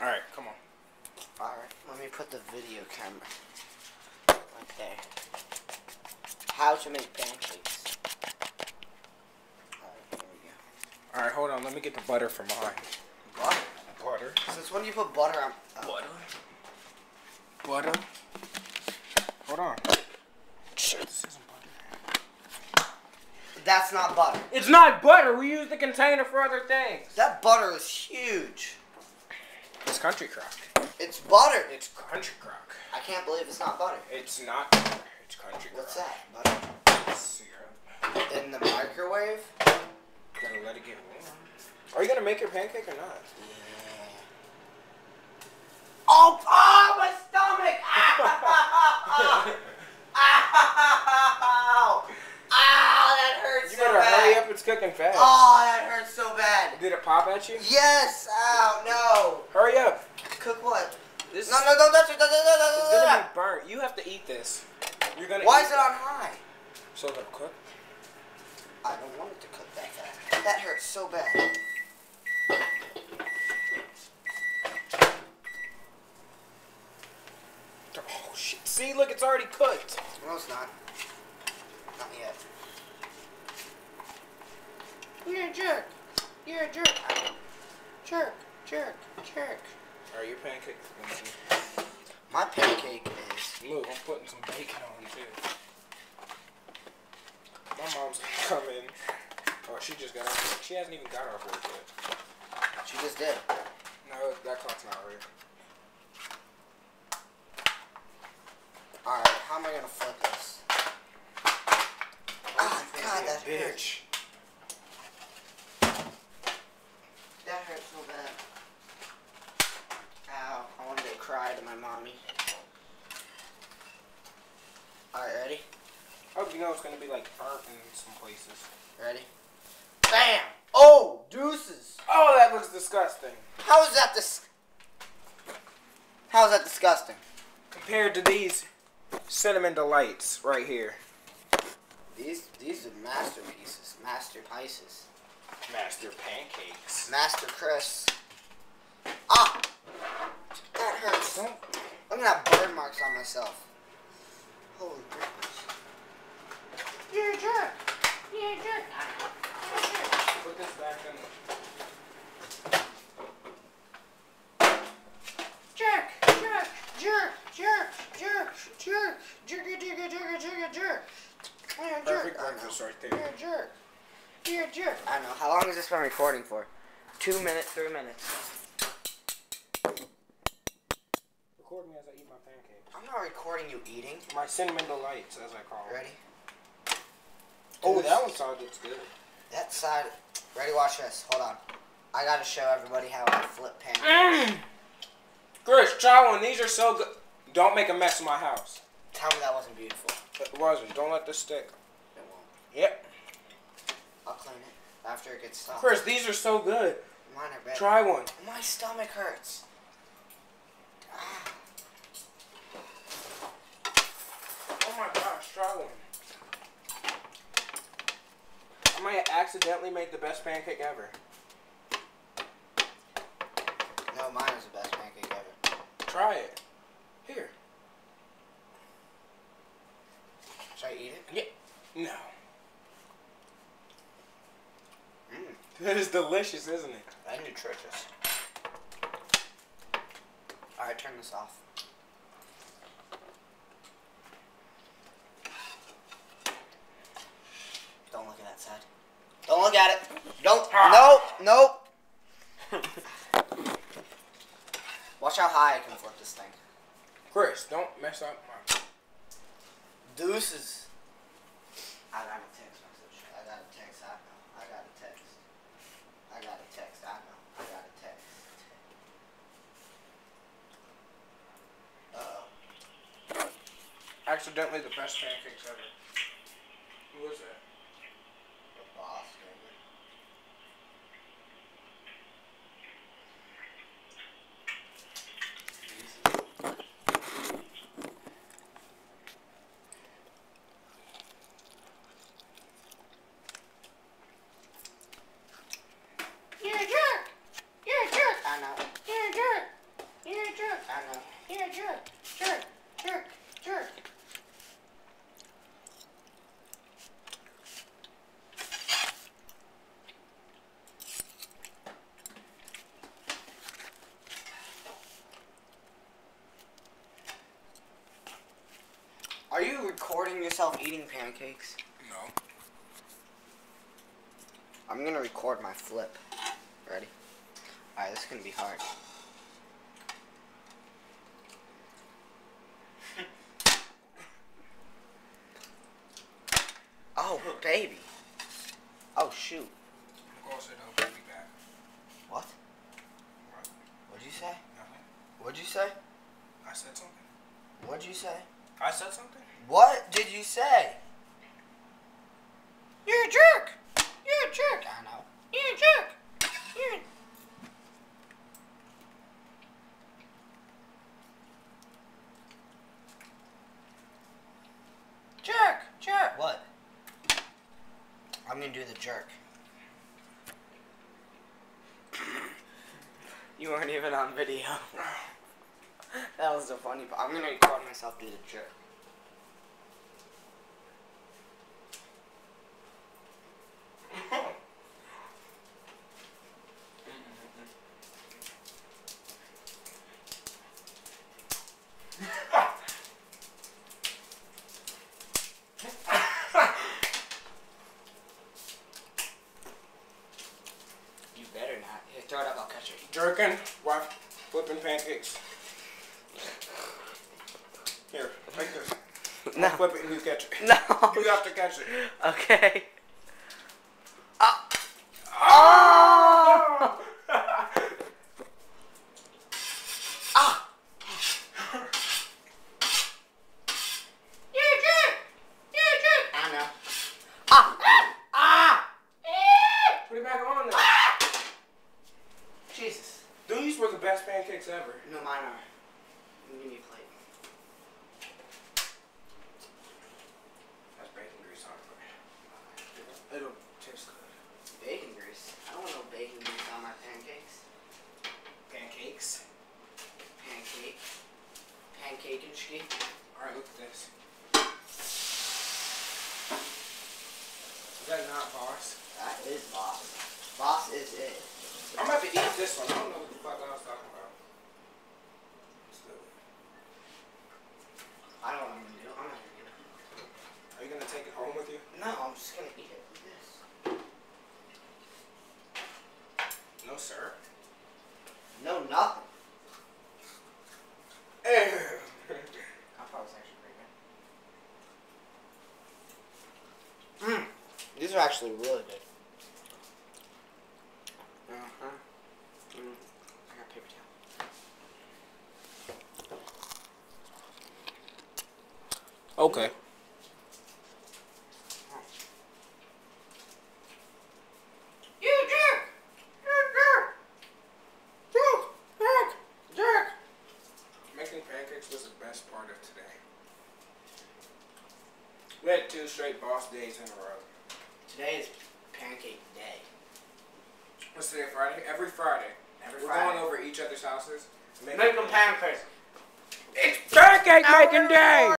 Alright, come on. Alright, let me put the video camera. Okay. How to make pancakes. Alright, there we go. Alright, hold on. Let me get the butter for mine. Butter? Butter? Since when do you put butter on? Butter? Butter? Hold on. Shit, this isn't butter. That's not butter. It's not butter. We use the container for other things. That butter is huge. It's country crock. It's butter. It's country crock. I can't believe it's not butter. It's not butter. It's country crock. What's that? Butter? It's syrup. In the microwave? Gotta let it get warm. Are you gonna make your pancake or not? Yeah. Oh, my stomach! Ow! Ow! Ow! That hurts You so better bad. hurry up. It's cooking fast. Oh, that hurts so bad. Did it pop at you? Yes. Ow! No. Hurry up. Cook what? This No, don't touch it. It's gonna be burnt. You have to eat this. You're gonna. Why eat is it on high? So it'll cook. I don't want it to cook that fast. That hurts so bad. Oh shit! See, look, it's already cooked. No, it's not. Not yet. You're a jerk. You're a jerk. Jerk. Jerk. Jerk. Alright, your pancake is gonna My pancake is... Look, I'm putting some bacon on too. My mom's gonna come in. Oh, she just got off. She hasn't even got off work yet. She just did. No, that clock's not right. Alright, how am I gonna flip this? Ah, God, that hurts. That hurts so bad. Ow, I wanted to cry to my mommy. Alright, ready? I hope you know it's gonna be like burnt in some places. Ready? Bam! Oh, deuces! Oh, that looks disgusting. How is that How is that disgusting? Compared to these cinnamon delights right here. These are masterpieces. Masterpieces. Master pancakes. Master Chris. Ah! That hurts. Don't. I'm gonna have burn marks on myself. Holy crap. You're a jerk. You're a jerk. Put this back in. Jerk. Jerk. Jerk. Jerk. Jerk. Jerk. Jerk. Jerk. Jerk. Jerk. Jerk. You're a jerk. Perfect breakfast right there. You're a jerk. You're a jerk. I know. How long has this been recording for? 2 minutes, 3 minutes. Record me as I eat my pancakes. I'm not recording you eating. My cinnamon delights, as I call them. Ready? Oh, that one sounds good. That side. Ready? Watch this. Hold on. I gotta show everybody how I flip pancakes. Chris, try one. These are so good. Don't make a mess in my house. Tell me that wasn't beautiful. It wasn't. Don't let this stick. It won't. Yep. I'll clean it after it gets stopped. Chris, these are so good. Mine are better. Try one. My stomach hurts. Ah. Oh my gosh, try one. I might have accidentally made the best pancake ever. No, mine is the best pancake ever. Try it. Here. Should I eat it? Yeah. No. Mmm. That is delicious, isn't it? And nutritious. Alright, turn this off. Don't look at that side. Don't look at it. Don't. Nope. Watch how high I can flip this thing. Chris, don't mess up my... Deuces. I got a text message. I got a text. I know. I got a text. I got a text. I know. I got a text. Uh-oh. Accidentally the best pancakes ever. Who was that? The boss, maybe. You're a jerk! You're a jerk! I know. You're a jerk! recording yourself eating pancakes? No. I'm gonna record my flip. Ready? Alright, this is gonna be hard. Oh, baby. Oh, shoot. Of course, it'll be back. What? What? What'd you say? Nothing. What'd you say? I said something. What'd you say? I said something? What did you say? You're a jerk! You're a jerk! I know. You're a jerk! You're a... Jerk! Jerk! What? I'm gonna do the jerk. You weren't even on video. That was the funny part. I'm gonna record myself do the jerk. You better not. Here, throw it up, I'll catch it. Jerking while flipping pancakes. Here, take this. No. I'll flip it and you catch it. No. You have to catch it. Okay. Ah. Oh! Ah! You're a jerk! You're a jerk! I know. Ah! Ah! Put it back on there. Ah! Jesus. These were the best pancakes ever. No, mine are. Give me a plate. That's bacon grease on it. It'll taste good. Bacon grease? I don't want no bacon grease on my pancakes. Pancakes. Pancake. Pancake and shit. Alright, look at this. Is that not Boss? That is Boss. Boss is it. I'm about to eat this one. I don't know what the fuck I was talking about. Let's do it. I don't know what I'm gonna do. I'm not gonna do it. Are you gonna take it home with you? No, I'm just gonna eat it like this. No, sir. No, nothing. That part was actually pretty good. These are actually really good. I got paper towel. Okay. You jerk! You jerk! Jerk! Jerk! Jerk! Making pancakes was the best part of today. We had 2 straight Boss days in a row. Today is pancake day. What's today, Friday? Every Friday. Every We're Friday. going over each other's houses. Make them pancakes. It's pancake making day!